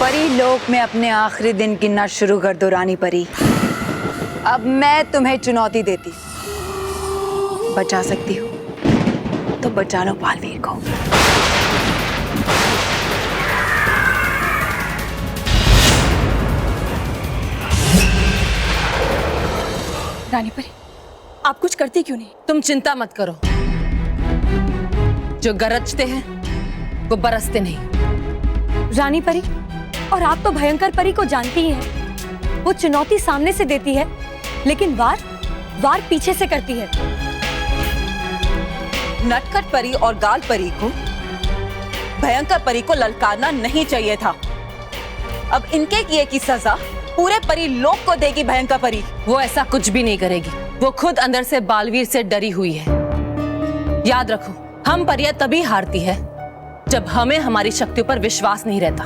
परी लोक में अपने आखिरी दिन गिनना शुरू कर दो रानी परी। अब मैं तुम्हें चुनौती देती, बचा सकती हो तो बचा लो बालवीर को। रानी परी, आप कुछ करती क्यों नहीं? तुम चिंता मत करो, जो गरजते हैं वो बरसते नहीं। रानी परी, और आप तो भयंकर परी को जानती ही हैं। वो चुनौती सामने से देती है, लेकिन वार पीछे से करती है। नटखट परी और गाल परी को भयंकर परी को ललकारना नहीं चाहिए था। अब इनके किए की सजा पूरे परी लोक को देगी भयंकर परी। वो ऐसा कुछ भी नहीं करेगी, वो खुद अंदर से बालवीर से डरी हुई है। याद रखो, हम परियां तभी हारती है जब हमें हमारी शक्तियों पर विश्वास नहीं रहता।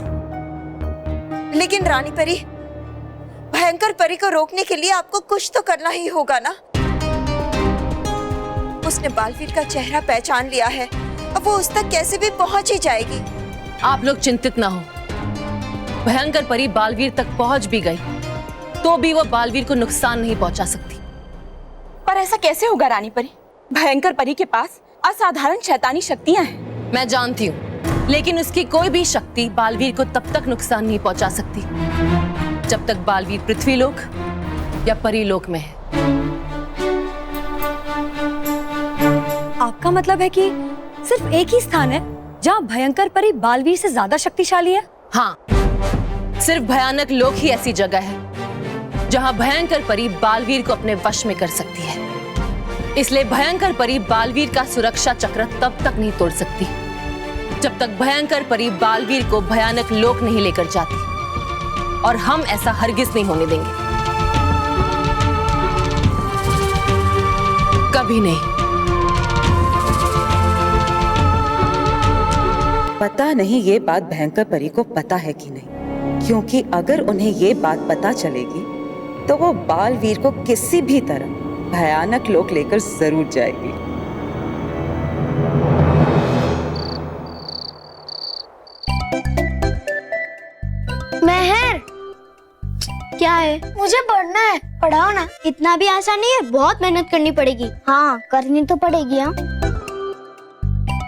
लेकिन रानी परी, भयंकर परी को रोकने के लिए आपको कुछ तो करना ही होगा ना। उसने बालवीर का चेहरा पहचान लिया है, अब वो उस तक कैसे भी पहुंच ही जाएगी। आप लोग चिंतित ना हो, भयंकर परी बालवीर तक पहुंच भी गई तो भी वो बालवीर को नुकसान नहीं पहुंचा सकती। पर ऐसा कैसे होगा रानी परी? भयंकर परी के पास असाधारण शैतानी शक्तियां हैं। मैं जानती हूँ, लेकिन उसकी कोई भी शक्ति बालवीर को तब तक नुकसान नहीं पहुंचा सकती जब तक बालवीर पृथ्वीलोक या परीलोक में है। आपका मतलब है कि सिर्फ एक ही स्थान है जहाँ भयंकर परी बालवीर से ज्यादा शक्तिशाली है? हाँ, सिर्फ भयानक लोक ही ऐसी जगह है जहाँ भयंकर परी बालवीर को अपने वश में कर सकती है। इसलिए भयंकर परी बालवीर का सुरक्षा चक्र तब तक नहीं तोड़ सकती जब तक भयंकर परी बालवीर को भयानक लोक नहीं लेकर जाती, और हम ऐसा हरगिज नहीं होने देंगे, कभी नहीं। पता नहीं ये बात भयंकर परी को पता है कि नहीं, क्योंकि अगर उन्हें ये बात पता चलेगी तो वो बालवीर को किसी भी तरह भयानक लोक लेकर जरूर जाएगी। मेहर, क्या है? मुझे पढ़ना है, पढ़ाओ ना। इतना भी आसान नहीं है, बहुत मेहनत करनी पड़ेगी। हाँ, करनी तो पड़ेगी। हाँ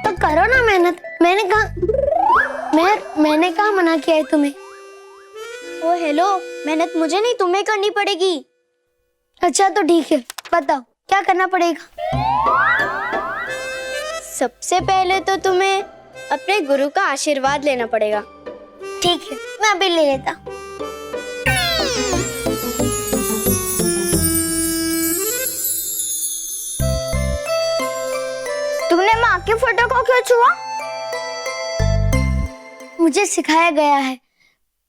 तो करो ना मेहनत। मैंने कहा मना किया है तुम्हें? ओ हेलो, मेहनत मुझे नहीं तुम्हें करनी पड़ेगी। अच्छा तो ठीक है, बताओ क्या करना पड़ेगा? सबसे पहले तो तुम्हें अपने गुरु का आशीर्वाद लेना पड़ेगा। ठीक है, मैं अभी ले लेता। तुमने माँ के फोटो को क्यों छुआ? मुझे सिखाया गया है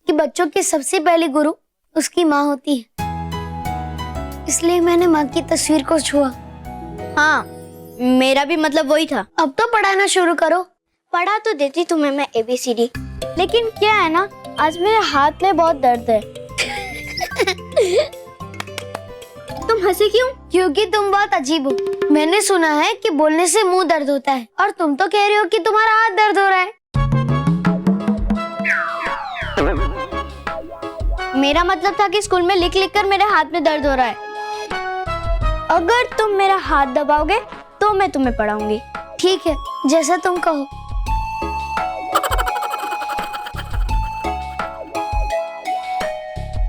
कि बच्चों की सबसे पहली गुरु उसकी माँ होती है, इसलिए मैंने माँ की तस्वीर को छुआ। हाँ, मेरा भी मतलब वही था। अब तो पढ़ाना शुरू करो। पढ़ा तो देती तुम्हें मैं ABCD, लेकिन क्या है ना, आज मेरे हाथ में बहुत दर्द है। तुम हंसी क्यों? क्योंकि तुम बहुत अजीब हो। मैंने सुना है कि बोलने से मुंह दर्द होता है, और तुम तो कह रही हो कि तुम्हारा हाथ दर्द हो रहा है। मेरा मतलब था कि स्कूल में लिख लिख कर मेरे हाथ में दर्द हो रहा है। अगर तुम मेरा हाथ दबाओगे तो मैं तुम्हें पढ़ाऊंगी। ठीक है, जैसा तुम कहो।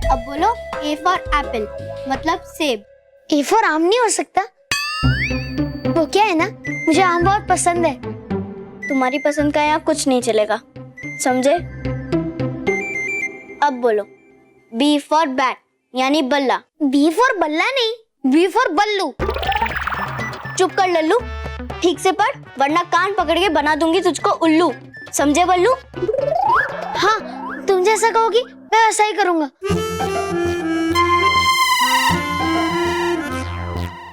अब बोलो A for apple, मतलब सेब। A for आम नहीं हो सकता? वो क्या है ना, मुझे आम बहुत पसंद है। तुम्हारी पसंद का यहाँ कुछ नहीं चलेगा, समझे? अब बोलो B for bat, यानी बल्ला। B for बल्ला नहीं, B for बल्लू। चुप कर लल्लू, ठीक से पढ़, वरना कान पकड़ के बना दूंगी तुझको उल्लू। समझे बल्लू? हाँ, तुम जैसा कहोगी मैं वैसा ही करूंगा।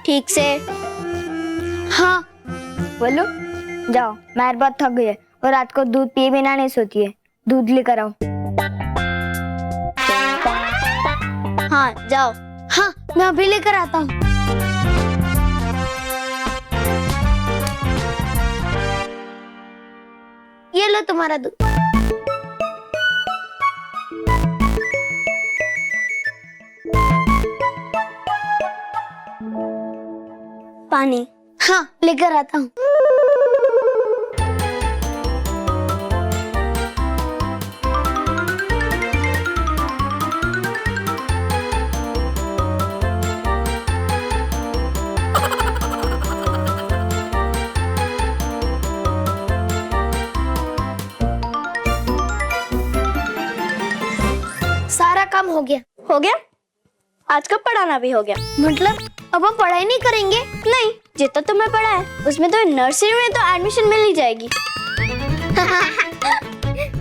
ठीक से। हाँ बोलो। जाओ, मेहर बहुत थक गई है और रात को दूध पिए बिना नहीं सोती है। दूध लेकर आओ। हाँ जाओ। हाँ, मैं अभी लेकर आता हूँ। ये लो तुम्हारा दूध। पानी। हाँ, लेकर आता हूँ। सारा काम हो गया। हो गया? आज का पढ़ाना भी हो गया। मतलब अब हम पढ़ाई नहीं करेंगे? नहीं, जितना तुम्हें पढ़ा है उसमें तो नर्सरी में तो एडमिशन मिल ही जाएगी।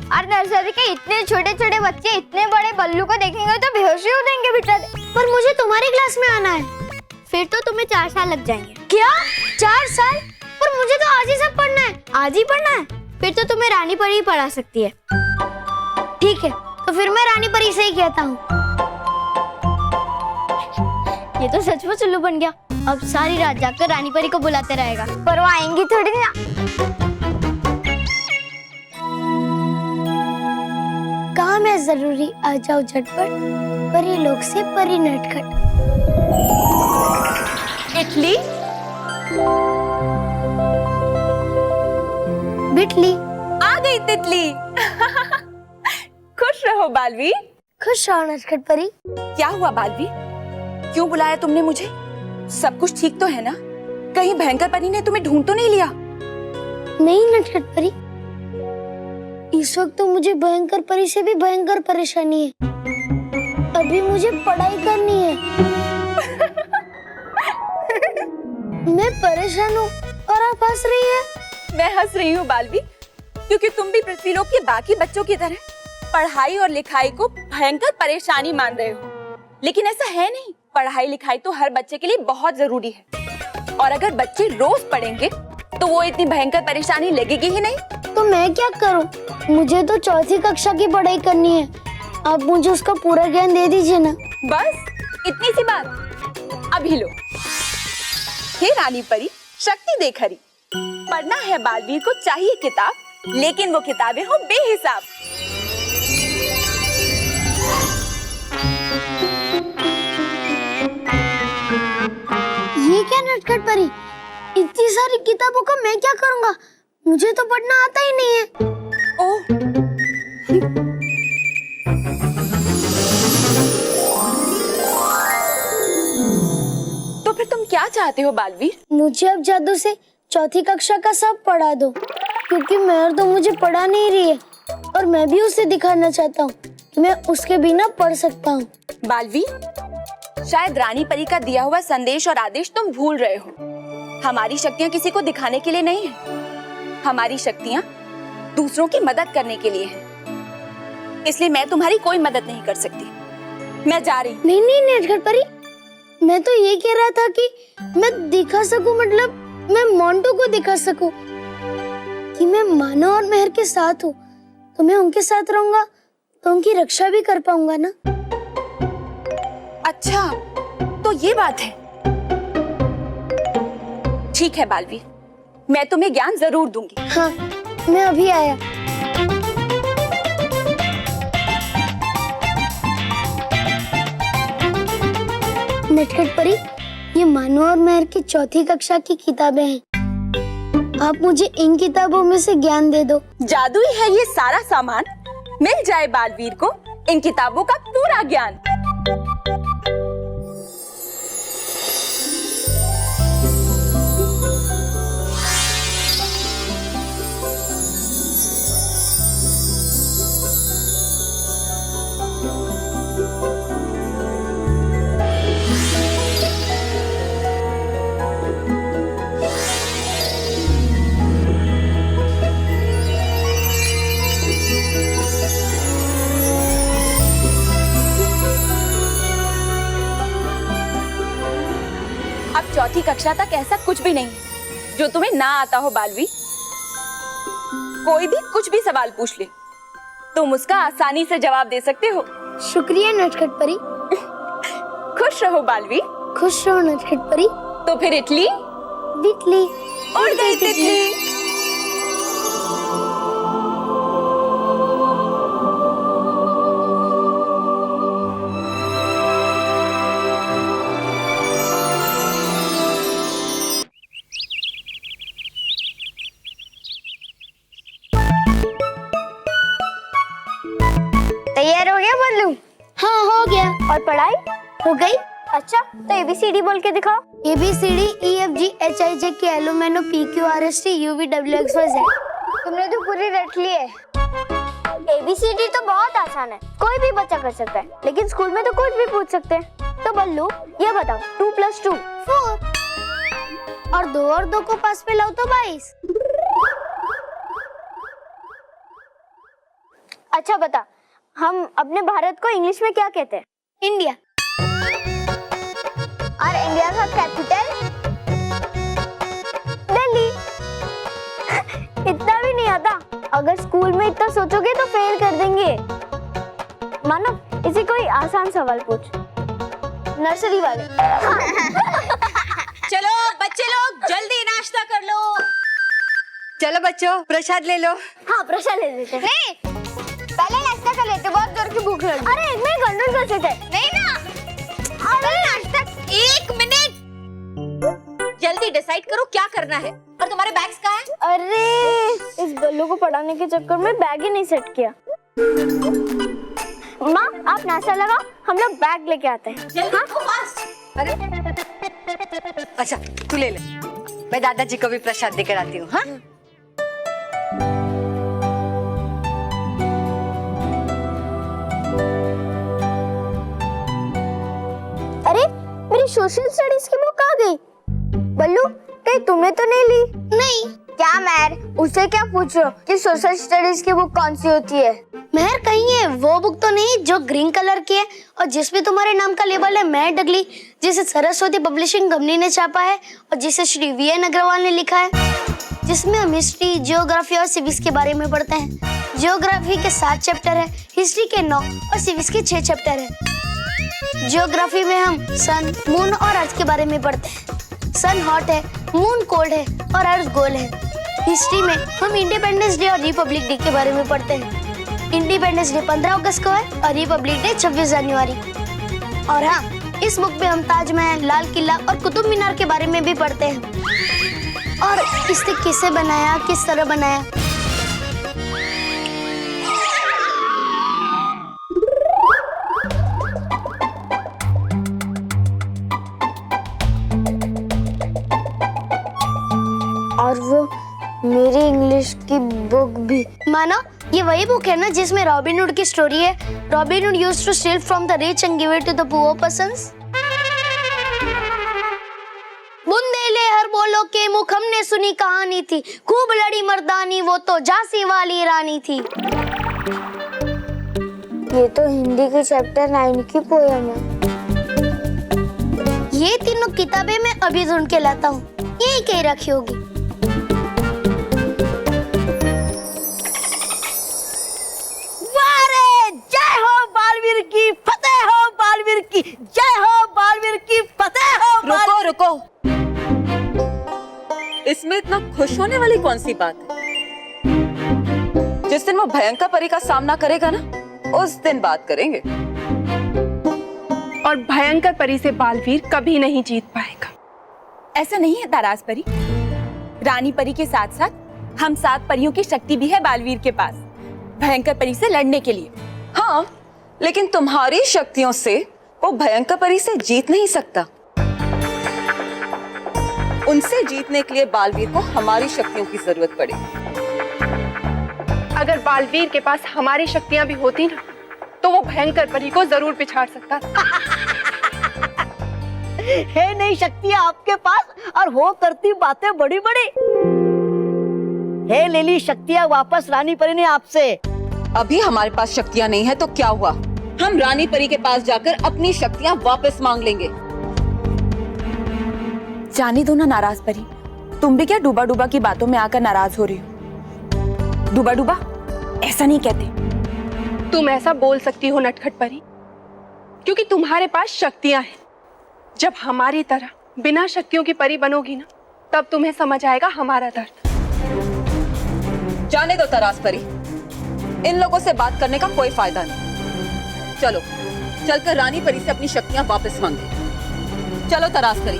और नर्सरी के इतने छोटे छोटे बच्चे इतने बड़े बल्लू को देखेंगे तो बेहोश ही हो जाएंगे बेचारे। पर मुझे तुम्हारी क्लास में आना है। फिर तो तुम्हें 4 साल लग जाएंगे। क्या 4 साल? पर मुझे तो आज ही सब पढ़ना है। आज ही पढ़ना है? फिर तो तुम्हें रानी परी ही पढ़ा सकती है। ठीक है, तो फिर मैं रानी परी से ही कहता हूँ। ये तो सचमुच उल्लू बन गया। अब सारी रात जाकर रानी परी को बुलाते रहेगा। पर वो आएंगी थोड़ी ना। काम है जरूरी, आ जाओ झटपट, परी लोग से परी नटखट। इटली बिटली आ गई तितली। खुश रहो बालवीर। खुश रहो नटखट परी। क्या हुआ बालवीर, क्यों बुलाया तुमने मुझे? सब कुछ ठीक तो है ना? कहीं भयंकर परी ने तुम्हें ढूंढ तो नहीं लिया? नहीं नटखट परी, इस वक्त तो मुझे भयंकर परी से भी भयंकर परेशानी है। अभी मुझे पढ़ाई करनी है। मैं परेशान हूँ और आप हंस रही है। मैं हंस रही हूँ बालवीर, क्योंकि तुम भी पृथ्वीलोक के बाकी बच्चों की तरह पढ़ाई और लिखाई को भयंकर परेशानी मान रहे हो। लेकिन ऐसा है नहीं, पढ़ाई लिखाई तो हर बच्चे के लिए बहुत जरूरी है। और अगर बच्चे रोज पढ़ेंगे तो वो इतनी भयंकर परेशानी लगेगी ही नहीं। तो मैं क्या करूं? मुझे तो 4वीं कक्षा की पढ़ाई करनी है। आप मुझे उसका पूरा ज्ञान दे दीजिए ना। बस इतनी सी बात? अभी लो। हे रानी परी, शक्ति देख हरी। पढ़ना है बालवीर को चाहिए किताब, लेकिन वो किताबें हो बेहिसाब। ये क्या नटखट परी, इतनी सारी किताबों का मैं क्या करूंगा? मुझे तो पढ़ना आता ही नहीं है। ओह, तो फिर तुम क्या चाहते हो बालवीर? मुझे अब जादू से 4वीं कक्षा का सब पढ़ा दो, क्योंकि मैर तो मुझे पढ़ा नहीं रही है और मैं भी उसे दिखाना चाहता हूँ कि मैं उसके बिना पढ़ सकता हूँ। बालवीर, शायद रानी परी का दिया हुआ संदेश और आदेश तुम भूल रहे हो। हमारी शक्तियाँ किसी को दिखाने के लिए नहीं है, हमारी शक्तियाँ दूसरों की मदद करने के लिए है। इसलिए मैं तुम्हारी कोई मदद नहीं कर सकती। मैं जा रही हूँ। नहीं नहीं नटखट परी, मैं तो ये कह रहा था कि मैं दिखा सकूं, मतलब मैं मोंटू को दिखा सकूं कि मैं मानो और मेहर के साथ हूँ। तो मैं उनके साथ रहूंगा तो उनकी रक्षा भी कर पाऊंगा ना। अच्छा, तो ये बात है। ठीक है बालवीर, मैं तुम्हें ज्ञान जरूर दूंगी। हाँ, मैं अभी आया। नटखट परी, ये मानो और मेहर की 4वीं कक्षा की किताबें हैं। आप मुझे इन किताबों में से ज्ञान दे दो। जादुई है ये सारा सामान, मिल जाए बालवीर को इन किताबों का पूरा ज्ञान। अब 4वीं कक्षा तक ऐसा कुछ भी नहीं है जो तुम्हें ना आता हो बालवीर। कोई भी कुछ भी सवाल पूछ ले, तुम उसका आसानी से जवाब दे सकते हो। शुक्रिया नटखट परी। खुश रहो बालवीर। खुश रहो नटखट परी। तो फिर इटली बिटली उड़ गई तितली। गया बल्लू? हाँ हो गया। और पढ़ाई हो गई। अच्छा, तो ABCD बोल के दिखाओ। ABCD EFG HIJ KL M N O P Q R S T U V W X Y Z। तुमने तो पूरी रट ली है। ABCD तो बहुत आसान है, कोई भी बच्चा कर सकता है, लेकिन स्कूल में तो कुछ भी पूछ सकते हैं। तो बल्लू ये बताओ, 2 + 2 4 और 2 और 2 को पास पे लाओ तो 22। अच्छा बता, हम अपने भारत को इंग्लिश में क्या कहते हैं? इंडिया। और इंडिया का कैपिटल? दिल्ली। इतना भी नहीं आता, अगर स्कूल में इतना सोचोगे तो फेल कर देंगे। मानव, इसे कोई आसान सवाल पूछ, नर्सरी वाले। चलो बच्चे लोग जल्दी नाश्ता कर लो। चलो बच्चों, प्रसाद ले लो। हाँ, प्रसाद ले लेते हैं। नहीं, पहले नाश्ता कर लेते, बहुत जोर की भूख लगी। अरे एक मिनट कंट्रोल कर सकते हैं। नहीं ना, अरे नाश्ता। 1 मिनट, जल्दी डिसाइड करो क्या करना है। और तुम्हारे बैग्स कहाँ हैं? अरे इस बल्लू को पढ़ाने के चक्कर में बैग ही नहीं सेट किया। माँ, आप नाश्ता लगाओ, हम लोग बैग लेके आते हैं। जल्दी फास्ट। अच्छा तू ले ले, मैं दादाजी को भी प्रसाद देकर आती हूँ। हाँ अरे मेरी सोशल स्टडीज की बुक आ गई। बल्लू, कहीं तुमने तो नहीं ली? नहीं। क्या मैर, उसे क्या पूछ रहे हो कि सोशल स्टडीज की बुक कौन सी होती है? मेहर कहीं है वो बुक तो नहीं जो ग्रीन कलर की है और जिसमें तुम्हारे नाम का लेबल है मेहर डगली, जिसे सरस्वती पब्लिशिंग कंपनी ने छापा है और जिसे श्री VN अग्रवाल ने लिखा है, जिसमें हम हिस्ट्री, जियोग्राफी और सिविक्स के बारे में पढ़ते हैं। जियोग्राफी के 7 चैप्टर है, हिस्ट्री के 9 और सिविक्स के 6 चैप्टर है। जियोग्राफी में हम सन, मून और अर्थ के बारे में पढ़ते हैं। सन हॉट है, मून कोल्ड है और अर्थ गोल है। हिस्ट्री में हम इंडिपेंडेंस डे और रिपब्लिक डे के बारे में पढ़ते हैं। इंडिपेंडेंस डे 15 अगस्त को है और रिपब्लिक डे 26 जनवरी। और हाँ, इस बुक में हम ताजमहल, लाल किला और कुतुब मीनार के बारे में भी पढ़ते हैं और इसे किसे बनाया, किस तरह बनाया। और वो मेरी इंग्लिश की बुक भी। मानो ये वही बुक है ना जिसमें रॉबिन हुड की स्टोरी है। Robin Hood used to steal from the rich and give it to the poor persons. बुंदेले हर बोलो के मुख हमने सुनी कहानी थी, खूब लड़ी मर्दानी वो तो झांसी वाली रानी थी। ये तो हिंदी की चैप्टर 9 की पोयम है। ये तीनों किताबें मैं अभी ढूंढ के लाता हूँ, यही कहीं रखी होगी। जय हो बालवीर की फतेह हो, बालवीर की जय हो, बालवीर की फतेह हो। रुको रुको, इसमें इतना खुश होने वाली कौन सी बात है? जिस दिन वो भयंकर परी का सामना करेगा ना, उस दिन बात करेंगे। और भयंकर परी से बालवीर कभी नहीं जीत पाएगा। ऐसा नहीं है ताराज परी, रानी परी के साथ साथ हम 7 परियों की शक्ति भी है बालवीर के पास, भयंकर परी से लड़ने के लिए। हाँ, लेकिन तुम्हारी शक्तियों से वो भयंकर परी से जीत नहीं सकता। उनसे जीतने के लिए बालवीर को हमारी शक्तियों की जरूरत पड़ेगी। अगर बालवीर के पास हमारी शक्तियां भी होती ना, तो वो भयंकर परी को जरूर पिछाड़ सकता था। है नहीं शक्तियां आपके पास और हो करती बातें बड़ी बड़ी। है ले ली शक्तियां वापस रानी परी ने आपसे। अभी हमारे पास शक्तियां नहीं है तो क्या हुआ, हम रानी परी के पास जाकर अपनी शक्तियां वापस मांग लेंगे। जाने दो ना नाराज परी, तुम भी क्या डूबा डूबा की बातों में आकर नाराज हो रही हो। डूबा डूबा ऐसा नहीं कहते। तुम ऐसा बोल सकती हो नटखट परी, क्योंकि तुम्हारे पास शक्तियां हैं। जब हमारी तरह बिना शक्तियों की परी बनोगी ना, तब तुम्हें समझ आएगा हमारा दर्द। जाने दो तरास परी, इन लोगों से बात करने का कोई फायदा नहीं। चलो चलकर रानी परी से अपनी शक्तियां वापस मांगे। चलो तरास परी।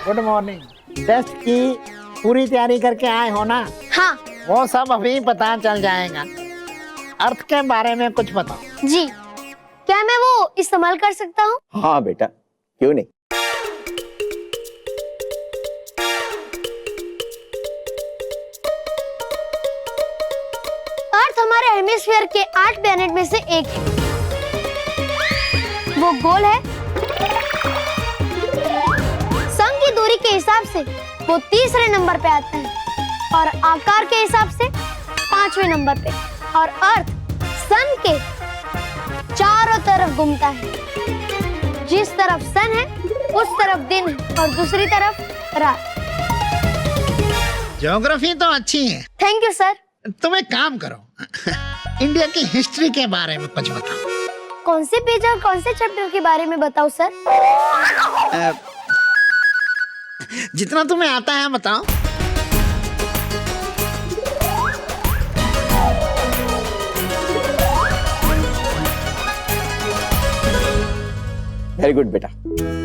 Good morning. टेस्ट की पूरी तैयारी करके आए हो ना? हाँ, वो सब अभी पता चल जाएगा। अर्थ के बारे में कुछ बताओ। जी, क्या मैं वो इस्तेमाल कर सकता हूँ? हाँ बेटा, क्यों नहीं। अर्थ हमारे हेमिस्फीयर के 8 प्लैनेट में से एक है। वो गोल है। सन की दूरी के हिसाब से वो तीसरे नंबर पे आता है और आकार के हिसाब से 5वें नंबर पे। और अर्थ सन के चारों तरफ घूमता है। जिस तरफ सन है उस तरफ दिन है और दूसरी तरफ रात। ज्योग्राफी तो अच्छी है। Thank you sir. तुम एक काम करो, इंडिया की हिस्ट्री के बारे में कुछ बताओ। कौन से पेज और कौन से चैप्टर के बारे में बताऊं सर? जितना तुम्हें आता है बताओ। वेरी गुड बेटा।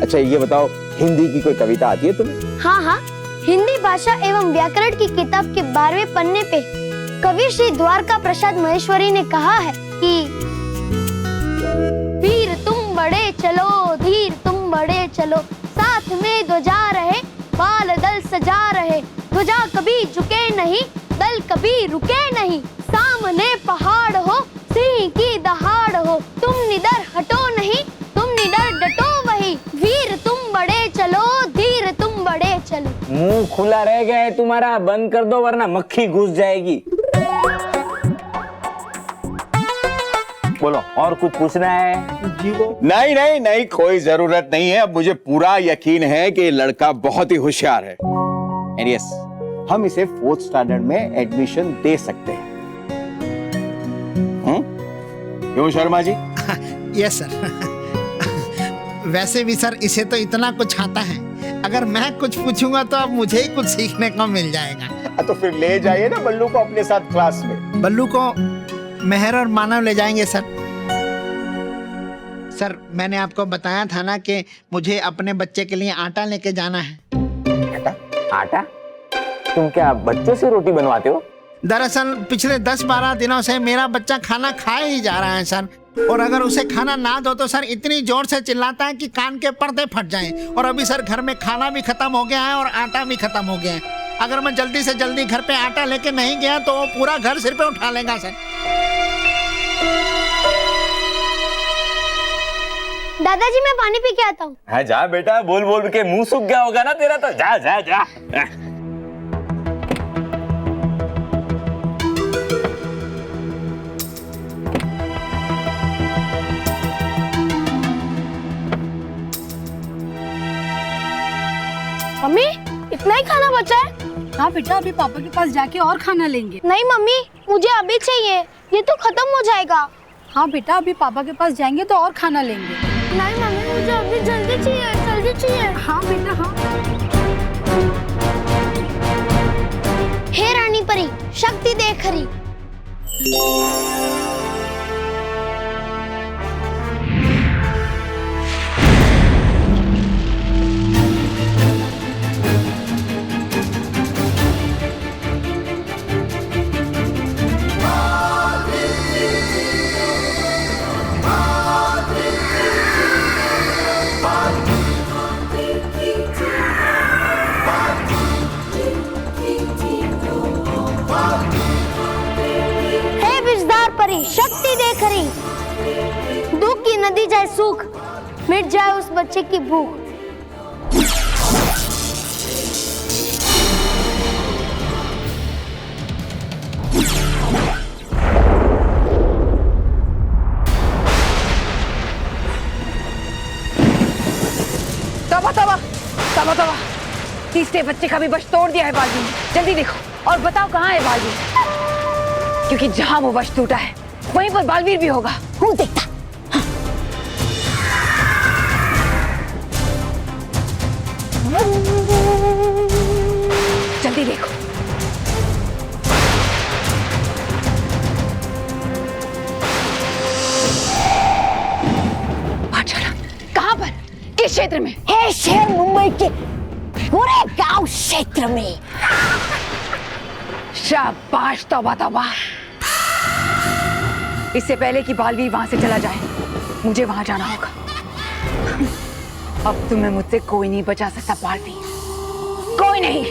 अच्छा ये बताओ, हिंदी की कोई कविता आती है तुम्हें? हाँ हाँ, हिंदी भाषा एवं व्याकरण की किताब के 12वें पन्ने पे कवि श्री द्वारका प्रसाद महेश्वरी ने कहा है कि वीर तुम बड़े चलो, धीर तुम बड़े चलो, साथ में ध्वजा रहे, बाल दल सजा रहे, ध्वजा कभी झुके नहीं, दल कभी रुके नहीं, सामने पहाड़ हो, सिंह की दहाड़ हो, तुम निडर हटो नहीं, तुम निडर डटो वही, वीर तुम बड़े चलो, धीर तुम बड़े चलो। मुंह खुला रह गया है तुम्हारा, बंद कर दो वरना मक्खी घुस जाएगी। बोलो, और कुछ पूछना है? जी वो नहीं नहीं नहीं, कोई जरूरत नहीं है। अब मुझे पूरा यकीन है कि ये लड़का बहुत ही होशियार है। And yes, हम इसे 4th स्टैंडर्ड में एडमिशन दे सकते हैं। क्यों शर्मा जी? Yes sir. वैसे भी सर इसे तो इतना कुछ आता है, अगर मैं कुछ पूछूंगा तो अब मुझे ही कुछ सीखने को मिल जाएगा। तो फिर ले जाइए ना बल्लू को अपने साथ क्लास में। बल्लू को मेहर और मानव ले जाएंगे सर। सर मैंने आपको बताया था ना कि मुझे अपने बच्चे के लिए आटा लेके जाना है। आटा? आटा? तुम क्या बच्चों से रोटी बनवाते हो? दरअसल पिछले 10-12 दिनों से मेरा बच्चा खाना खाए ही जा रहा है सर, और अगर उसे खाना ना दो तो सर इतनी जोर से चिल्लाता है कि कान के पर्दे फट जाएं। और अभी सर घर में खाना भी खत्म हो गया है और आटा भी खत्म हो गया है। अगर मैं जल्दी से जल्दी घर पे आटा लेके नहीं गया तो वो पूरा घर सिर पे उठा लेगा सर। दादाजी मैं पानी पी के आता हूँ। हाँ जा बेटा, बोल बोल के मुंह सूख गया होगा ना तेरा, तो जा जा जा। मम्मी इतना ही खाना बचा है? हाँ बेटा, अभी पापा के पास जाके और खाना लेंगे। नहीं मम्मी, मुझे अभी चाहिए, ये तो खत्म हो जाएगा। हाँ बेटा, अभी पापा के पास जाएंगे तो और खाना लेंगे। नहीं मम्मी, मुझे अभी जल्दी चाहिए, जल्दी चाहिए। हाँ बेटा हाँ। हे रानी परी, शक्ति देख रही। शक्ति देख रही, दुख की नदी जाए सूख, मिट जाए उस बच्चे की भूख। तबा तबा तबा तबा, तीसरे बच्चे का भी बश तोड़ दिया है बाजी ने। जल्दी देखो और बताओ कहाँ है बाजी, क्योंकि जहाँ वो बश टूटा है वहीं पर बालवीर भी होगा। हूँ देखता। जल्दी देखो। पाठशाला कहाँ पर, किस क्षेत्र में? है शहर मुंबई के पूरे गांव क्षेत्र में। शाबाश, तौबा तौबा। इससे पहले कि बालवीर वहां से चला जाए, मुझे वहां जाना होगा। अब तुम्हें मुझसे कोई नहीं बचा सकता बालवीर, कोई नहीं।